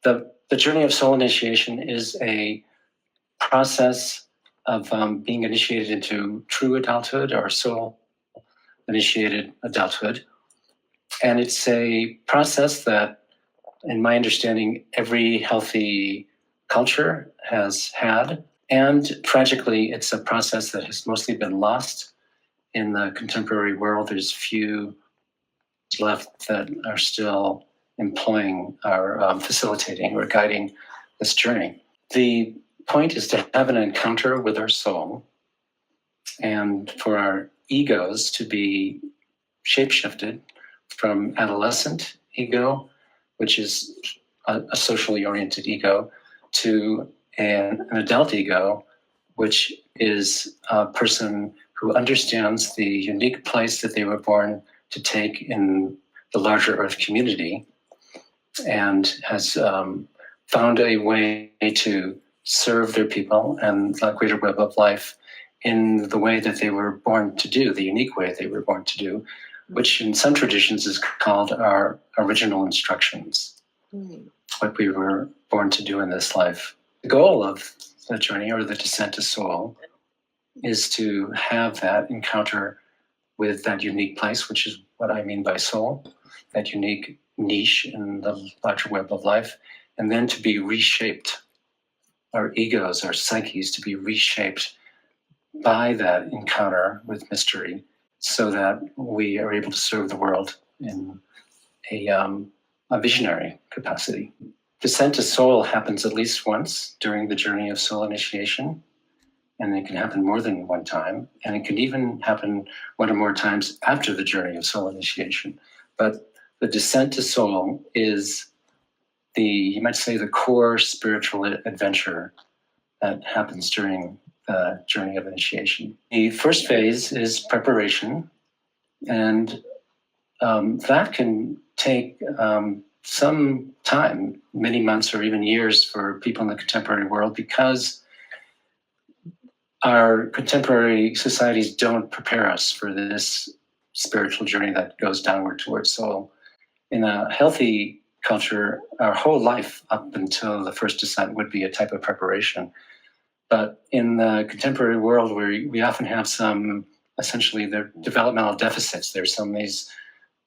The journey of soul initiation is a process of being initiated into true adulthood or soul initiated adulthood. And it's a process that, in my understanding, every healthy culture has had. And tragically, it's a process that has mostly been lost in the contemporary world. There's few left that are still employing or facilitating or guiding this journey. The point is to have an encounter with our soul and for our egos to be shapeshifted from adolescent ego, which is a socially oriented ego, to an adult ego, which is a person who understands the unique place that they were born to take in the larger Earth community and has found a way to serve their people and the greater web of life in the way that they were born to do, the unique way they were born to do, which in some traditions is called our original instructions, what we were born to do in this life. The goal of the journey, or the descent to soul, is to have that encounter with that unique place, which is what I mean by soul, that unique niche in the larger web of life, and then to be reshaped, our egos, our psyches, to be reshaped by that encounter with mystery, so that we are able to serve the world in a visionary capacity. Descent to soul happens at least once during the journey of soul initiation, and it can happen more than one time, and it can even happen one or more times after the journey of soul initiation. But the descent to soul is you might say, the core spiritual adventure that happens during the journey of initiation. The first phase is preparation, and that can take some time, many months or even years for people in the contemporary world, because our contemporary societies don't prepare us for this spiritual journey that goes downward towards soul. In a healthy culture, our whole life up until the first descent would be a type of preparation. But in the contemporary world, where we often have essentially, they're developmental deficits. There's some of these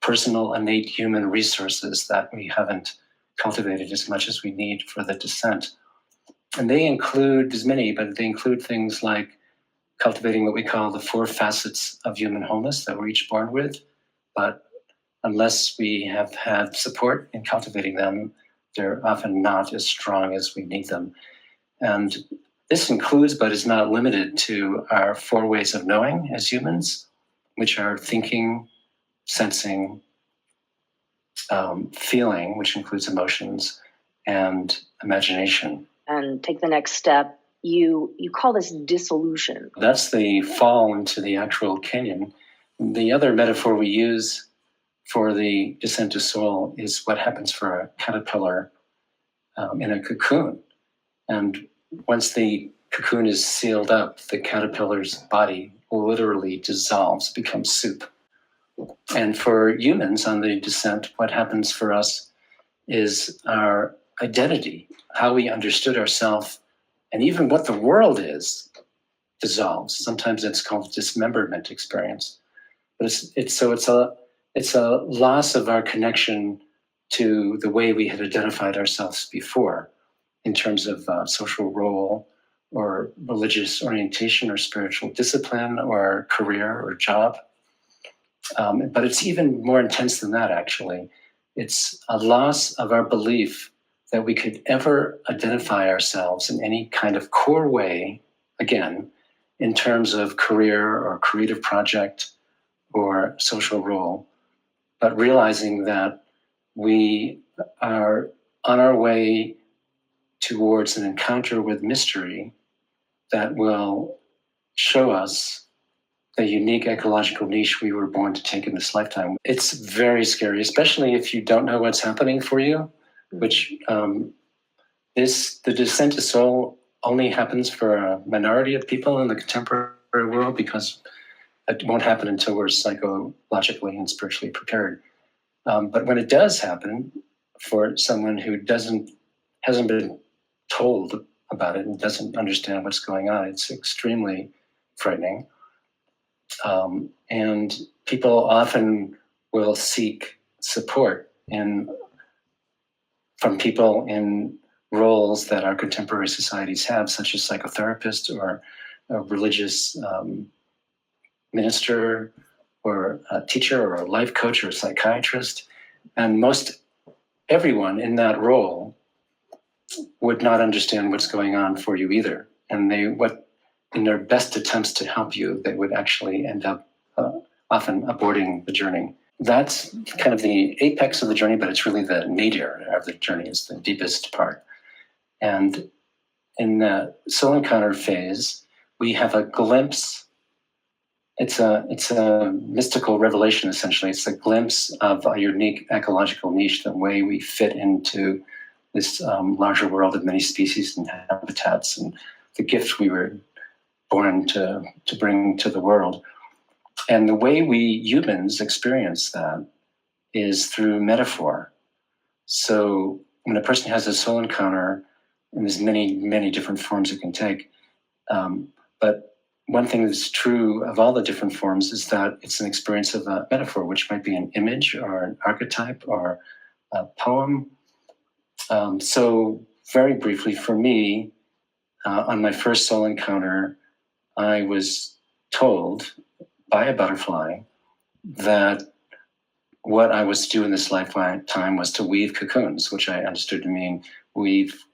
personal, innate human resources that we haven't cultivated as much as we need for the descent. And they include, there's many, but they include things like cultivating what we call the 4 facets of human wholeness that we're each born with. But unless we have had support in cultivating them, they're often not as strong as we need them. And this includes, but is not limited to, our 4 ways of knowing as humans, which are thinking, sensing, feeling, which includes emotions, and imagination. And take the next step. You call this dissolution. That's the fall into the actual canyon. The other metaphor we use for the descent to soul is what happens for a caterpillar in a cocoon. And once the cocoon is sealed up, the caterpillar's body literally dissolves, becomes soup. And for humans on the descent, what happens for us is our identity, how we understood ourselves, and even what the world is, dissolves. Sometimes it's called dismemberment experience. But it's a loss of our connection to the way we had identified ourselves before, in terms of social role or religious orientation or spiritual discipline or career or job. But it's even more intense than that, actually. It's a loss of our belief that we could ever identify ourselves in any kind of core way, again, in terms of career or creative project or social role, but realizing that we are on our way towards an encounter with mystery that will show us the unique ecological niche we were born to take in this lifetime. It's very scary, especially if you don't know what's happening for you, which the descent to soul only happens for a minority of people in the contemporary world, because it won't happen until we're psychologically and spiritually prepared. But when it does happen for someone who doesn't hasn't been told about it and doesn't understand what's going on. It's extremely frightening. And people often will seek support from people in roles that our contemporary societies have, such as psychotherapists or a religious minister or a teacher or a life coach or a psychiatrist. And most everyone in that role would not understand what's going on for you either. And in their best attempts to help you, they would actually end up often aborting the journey. That's kind of the apex of the journey, but it's really the nadir of the journey. It's the deepest part. And in the soul encounter phase, we have a glimpse. It's a mystical revelation, essentially. It's a glimpse of a unique ecological niche, the way we fit into this larger world of many species and habitats, and the gift we were born to bring to the world. And the way we humans experience that is through metaphor. So when a person has a soul encounter, and there's many, many different forms it can take, but one thing that's true of all the different forms is that it's an experience of a metaphor, which might be an image or an archetype or a poem. So very briefly, for me, on my first soul encounter, I was told by a butterfly that what I was to do in this lifetime was to weave cocoons, which I understood to mean weave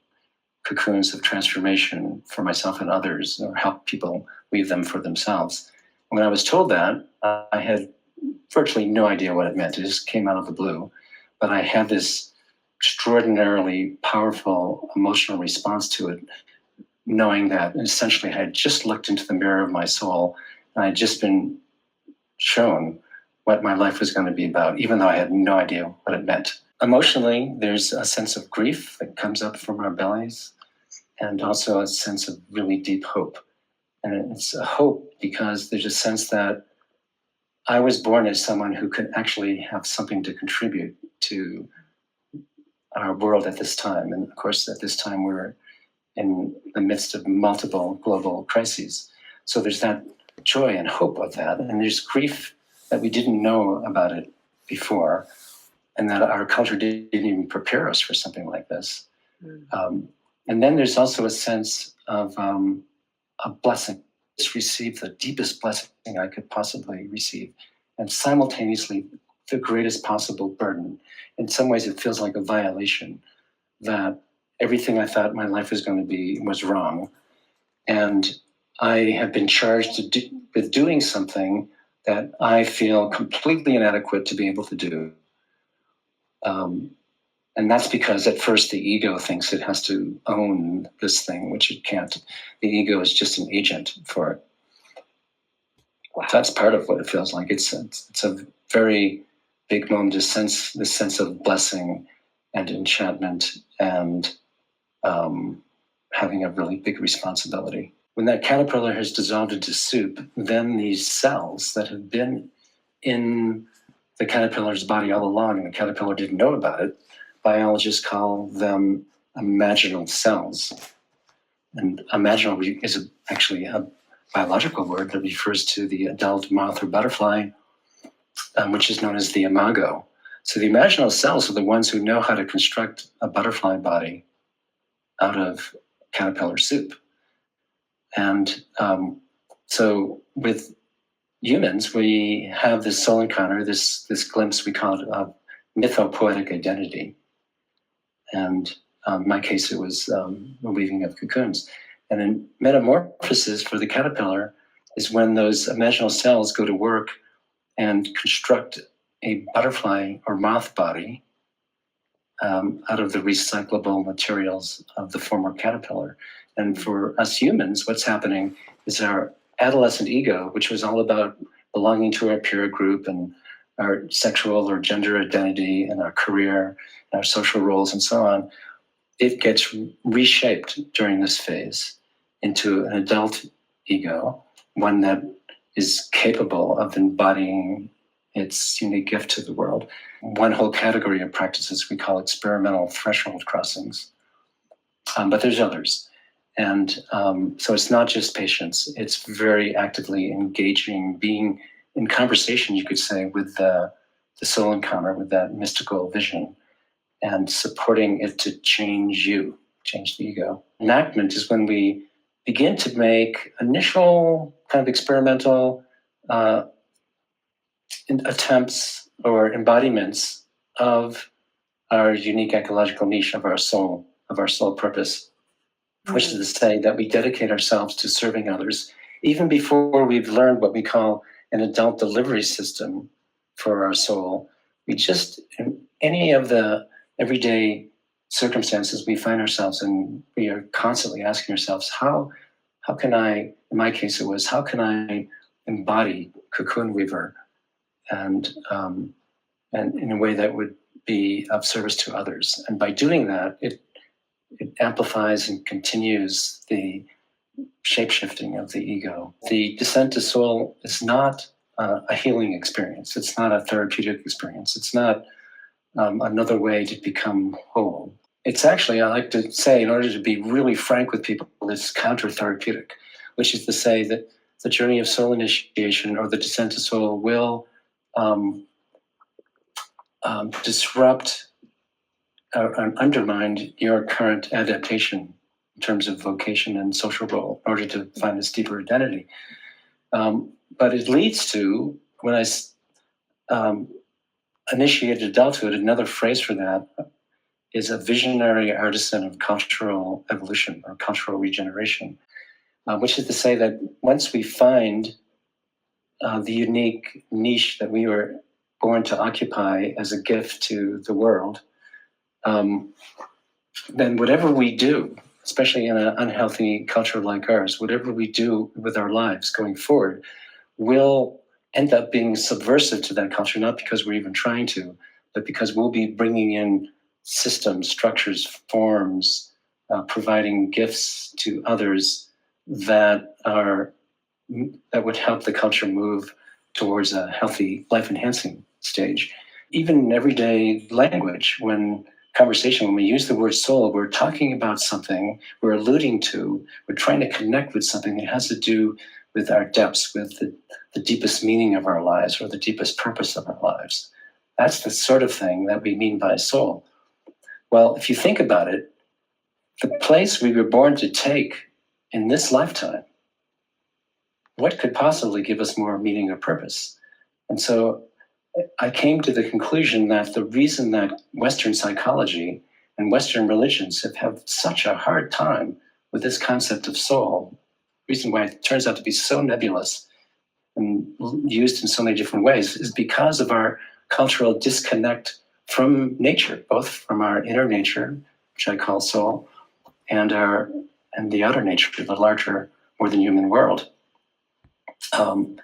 cocoons of transformation for myself and others, or help people weave them for themselves. When I was told that, I had virtually no idea what it meant. It just came out of the blue. But I had this extraordinarily powerful emotional response to it, knowing that essentially I had just looked into the mirror of my soul, and I had just been shown what my life was going to be about, even though I had no idea what it meant. Emotionally, there's a sense of grief that comes up from our bellies, and also a sense of really deep hope. And it's a hope because there's a sense that I was born as someone who could actually have something to contribute to our world at this time. And of course, at this time, we're in the midst of multiple global crises. So there's that joy and hope of that. And there's grief that we didn't know about it before, and that our culture didn't even prepare us for something like this. And then there's also a sense of a blessing. Just receive the deepest blessing I could possibly receive, and simultaneously the greatest possible burden. In some ways, it feels like a violation that everything I thought my life was going to be was wrong. And I have been charged with doing something that I feel completely inadequate to be able to do. And that's because at first the ego thinks it has to own this thing, which it can't. The ego is just an agent for it. Wow. So that's part of what it feels like. It's a very big moment, this sense of blessing and enchantment and having a really big responsibility. When that caterpillar has dissolved into soup, then these cells that have been in the caterpillar's body all along, and the caterpillar didn't know about it, biologists call them imaginal cells. And imaginal is actually a biological word that refers to the adult moth or butterfly, which is known as the imago. So the imaginal cells are the ones who know how to construct a butterfly body out of caterpillar soup. And so with humans, we have this soul encounter, this glimpse, we call it a mythopoetic identity. And in my case, it was the weaving of cocoons. And in metamorphosis for the caterpillar is when those imaginal cells go to work and construct a butterfly or moth body out of the recyclable materials of the former caterpillar. And for us humans, what's happening is our adolescent ego, which was all about belonging to our peer group and our sexual or gender identity and our career, and our social roles and so on, it gets reshaped during this phase into an adult ego, one that is capable of embodying its unique gift to the world. One whole category of practices we call experimental threshold crossings. But there's others. And so it's not just patience, it's very actively engaging, being in conversation, you could say, with the soul encounter, with that mystical vision, and supporting it to change you, change the ego. Enactment is when we begin to make initial kind of experimental attempts or embodiments of our unique ecological niche of our soul purpose, which is to say that we dedicate ourselves to serving others, even before we've learned what we call an adult delivery system for our soul. We just, in any of the everyday circumstances we find ourselves in, we are constantly asking ourselves, how can I, in my case it was, how can I embody cocoon weaver and in a way that would be of service to others? And by doing that, it amplifies and continues the shape-shifting of the ego. The descent to soul is not a healing experience. It's not a therapeutic experience. It's not another way to become whole. It's actually, I like to say, in order to be really frank with people, it's counter-therapeutic, which is to say that the journey of soul initiation or the descent to soul will disrupt or undermine your current adaptation in terms of vocation and social role in order to find this deeper identity. But it leads to, when I initiated adulthood, another phrase for that is a visionary artisan of cultural evolution or cultural regeneration, which is to say that once we find the unique niche that we were born to occupy as a gift to the world, then whatever we do, especially in an unhealthy culture like ours, whatever we do with our lives going forward will end up being subversive to that culture, not because we're even trying to, but because we'll be bringing in systems, structures, forms, providing gifts to others that would help the culture move towards a healthy, life-enhancing stage. Even in everyday language, when we use the word soul, we're talking about something, we're alluding to, we're trying to connect with something that has to do with our depths, with the deepest meaning of our lives or the deepest purpose of our lives. That's the sort of thing that we mean by soul. Well, if you think about it, the place we were born to take in this lifetime, what could possibly give us more meaning or purpose? And so I came to the conclusion that the reason that Western psychology and Western religions have had such a hard time with this concept of soul, the reason why it turns out to be so nebulous and used in so many different ways, is because of our cultural disconnect from nature, both from our inner nature, which I call soul, and the outer nature, the larger, more than human world. And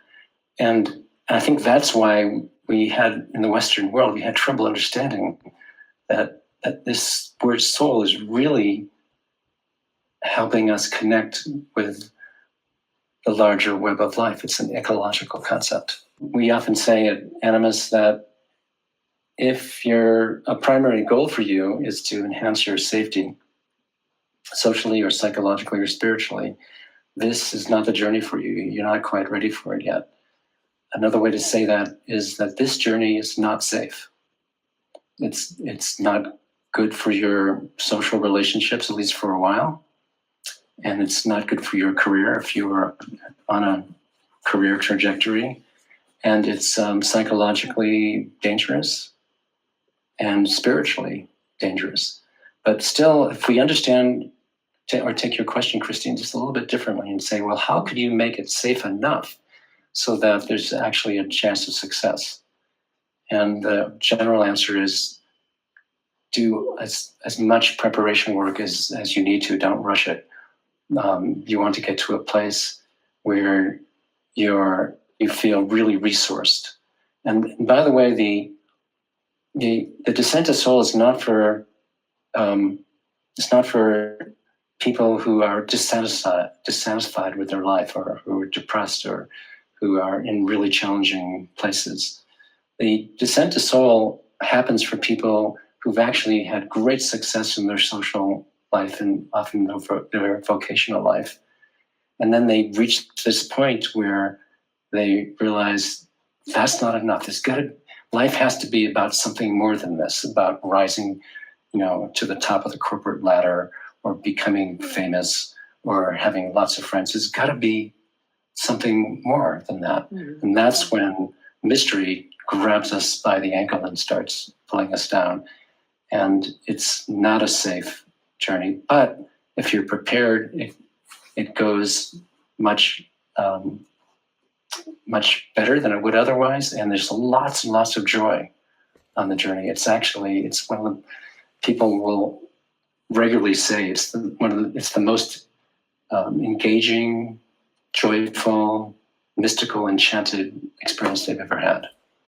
I think that's why we had, in the Western world, we had trouble understanding that this word soul is really helping us connect with the larger web of life. It's an ecological concept. We often say at Animus that if a primary goal for you is to enhance your safety, socially or psychologically or spiritually, this is not the journey for you. You're not quite ready for it yet. Another way to say that is that this journey is not safe. It's not good for your social relationships, at least for a while. And it's not good for your career if you are on a career trajectory. And it's psychologically dangerous and spiritually dangerous. But still, if we understand, or take your question, Christine, just a little bit differently and say, well, how could you make it safe enough so that there's actually a chance of success? And the general answer is do as much preparation work as you need to. Don't rush it. You want to get to a place where you feel really resourced. And by the way, the descent to soul is not for people who are dissatisfied with their life, or who are depressed, or who are in really challenging places. The descent to soul happens for people who've actually had great success in their social life and often their vocational life. And then they reach this point where they realize that's not enough. Life has to be about something more than this, about rising, to the top of the corporate ladder or becoming famous or having lots of friends. It's got to be something more than that. Mm-hmm. And that's when mystery grabs us by the ankle and starts pulling us down. And it's not a safe journey, but if you're prepared, it goes much better than it would otherwise. And there's lots and lots of joy on the journey. It's one of the people will regularly say it's the most engaging, joyful, mystical, enchanted experience they've ever had.